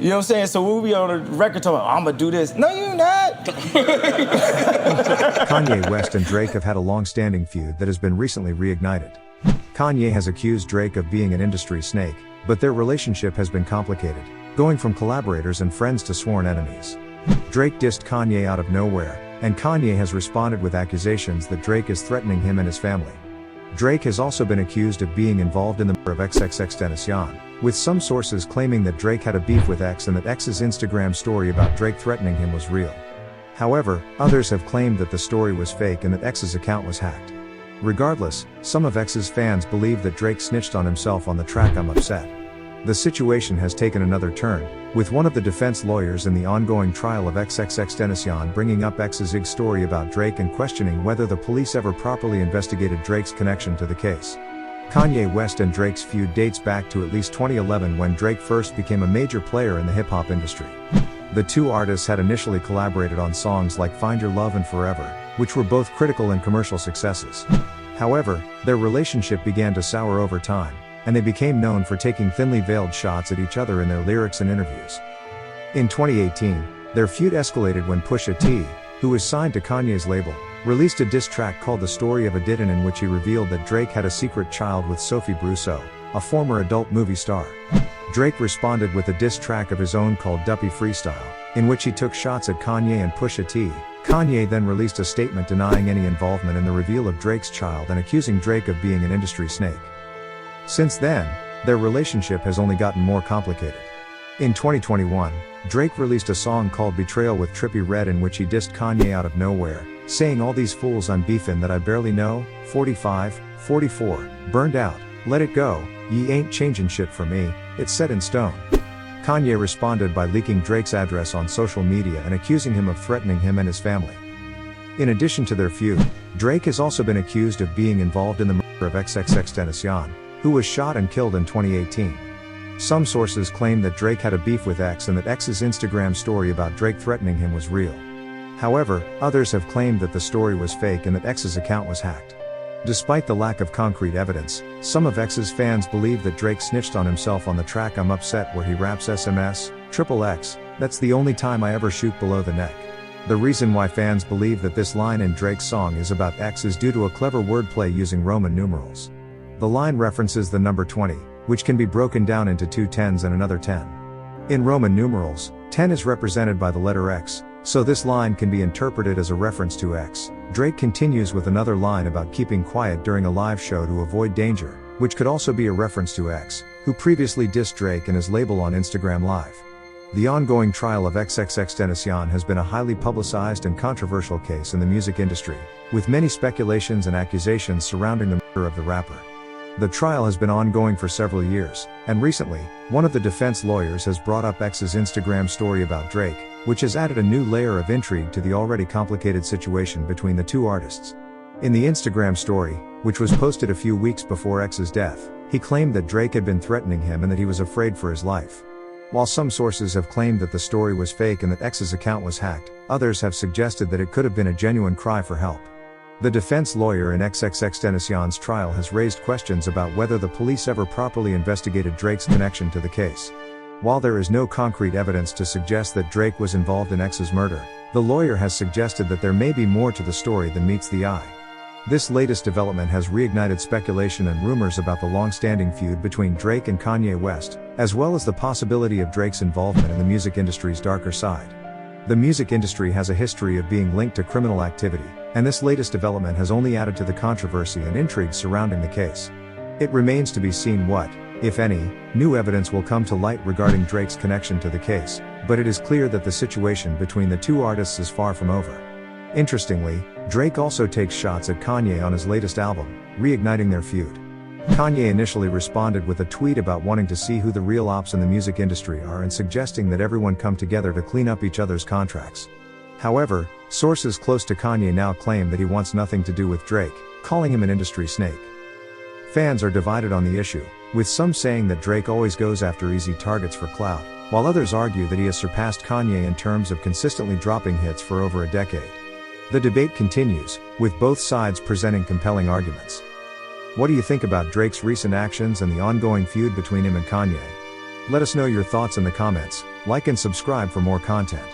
You know what I'm saying? So we'll be on the record talking, I'm gonna do this. No, you're not. Kanye West and Drake have had a long-standing feud that has been recently reignited. Kanye has accused Drake of being an industry snake, but their relationship has been complicated, going from collaborators and friends to sworn enemies. Drake dissed Kanye out of nowhere, and Kanye has responded with accusations that Drake is threatening him and his family. Drake has also been accused of being involved in the murder of XXXTentacion, with some sources claiming that Drake had a beef with X and that X's Instagram story about Drake threatening him was real. However, others have claimed that the story was fake and that X's account was hacked. Regardless, some of X's fans believe that Drake snitched on himself on the track I'm Upset. The situation has taken another turn, with one of the defense lawyers in the ongoing trial of XXXTentacion bringing up X's IG story about Drake and questioning whether the police ever properly investigated Drake's connection to the case. Kanye West and Drake's feud dates back to at least 2011 when Drake first became a major player in the hip-hop industry. The two artists had initially collaborated on songs like Find Your Love and Forever, which were both critical and commercial successes. However, their relationship began to sour over time, and they became known for taking thinly veiled shots at each other in their lyrics and interviews. In 2018, their feud escalated when Pusha T, who was signed to Kanye's label, released a diss track called The Story of a Didin', in which he revealed that Drake had a secret child with Sophie Brousseau, a former adult movie star. Drake responded with a diss track of his own called Duppy Freestyle, in which he took shots at Kanye and Pusha T. Kanye then released a statement denying any involvement in the reveal of Drake's child and accusing Drake of being an industry snake. Since then, their relationship has only gotten more complicated. In 2021, Drake released a song called Betrayal with Trippie Redd, in which he dissed Kanye out of nowhere, saying all these fools I'm beefin' that I barely know, 45, 44, burned out, let it go, ye ain't changin' shit for me, it's set in stone. Kanye responded by leaking Drake's address on social media and accusing him of threatening him and his family. In addition to their feud, Drake has also been accused of being involved in the murder of XXXTentacion, who was shot and killed in 2018. Some sources claim that Drake had a beef with X and that X's Instagram story about Drake threatening him was real. However, others have claimed that the story was fake and that X's account was hacked. Despite the lack of concrete evidence, some of X's fans believe that Drake snitched on himself on the track I'm Upset, where he raps SMS, XXX, that's the only time I ever shoot below the neck. The reason why fans believe that this line in Drake's song is about X is due to a clever wordplay using Roman numerals. The line references the number 20, which can be broken down into two 10s and another 10. In Roman numerals, 10 is represented by the letter X, so this line can be interpreted as a reference to X. Drake continues with another line about keeping quiet during a live show to avoid danger, which could also be a reference to X, who previously dissed Drake and his label on Instagram Live. The ongoing trial of XXXTentacion has been a highly publicized and controversial case in the music industry, with many speculations and accusations surrounding the murder of the rapper. The trial has been ongoing for several years, and recently, one of the defense lawyers has brought up X's Instagram story about Drake, which has added a new layer of intrigue to the already complicated situation between the two artists. In the Instagram story, which was posted a few weeks before X's death, he claimed that Drake had been threatening him and that he was afraid for his life. While some sources have claimed that the story was fake and that X's account was hacked, others have suggested that it could have been a genuine cry for help. The defense lawyer in XXXTentacion's trial has raised questions about whether the police ever properly investigated Drake's connection to the case. While there is no concrete evidence to suggest that Drake was involved in X's murder, the lawyer has suggested that there may be more to the story than meets the eye. This latest development has reignited speculation and rumors about the long-standing feud between Drake and Kanye West, as well as the possibility of Drake's involvement in the music industry's darker side. The music industry has a history of being linked to criminal activity, and this latest development has only added to the controversy and intrigue surrounding the case. It remains to be seen what, if any, new evidence will come to light regarding Drake's connection to the case, but it is clear that the situation between the two artists is far from over. Interestingly, Drake also takes shots at Kanye on his latest album, reigniting their feud. Kanye initially responded with a tweet about wanting to see who the real ops in the music industry are and suggesting that everyone come together to clean up each other's contracts. However, sources close to Kanye now claim that he wants nothing to do with Drake, calling him an industry snake. Fans are divided on the issue, with some saying that Drake always goes after easy targets for clout, while others argue that he has surpassed Kanye in terms of consistently dropping hits for over a decade. The debate continues, with both sides presenting compelling arguments. What do you think about Drake's recent actions and the ongoing feud between him and Kanye? Let us know your thoughts in the comments, Like and subscribe for more content.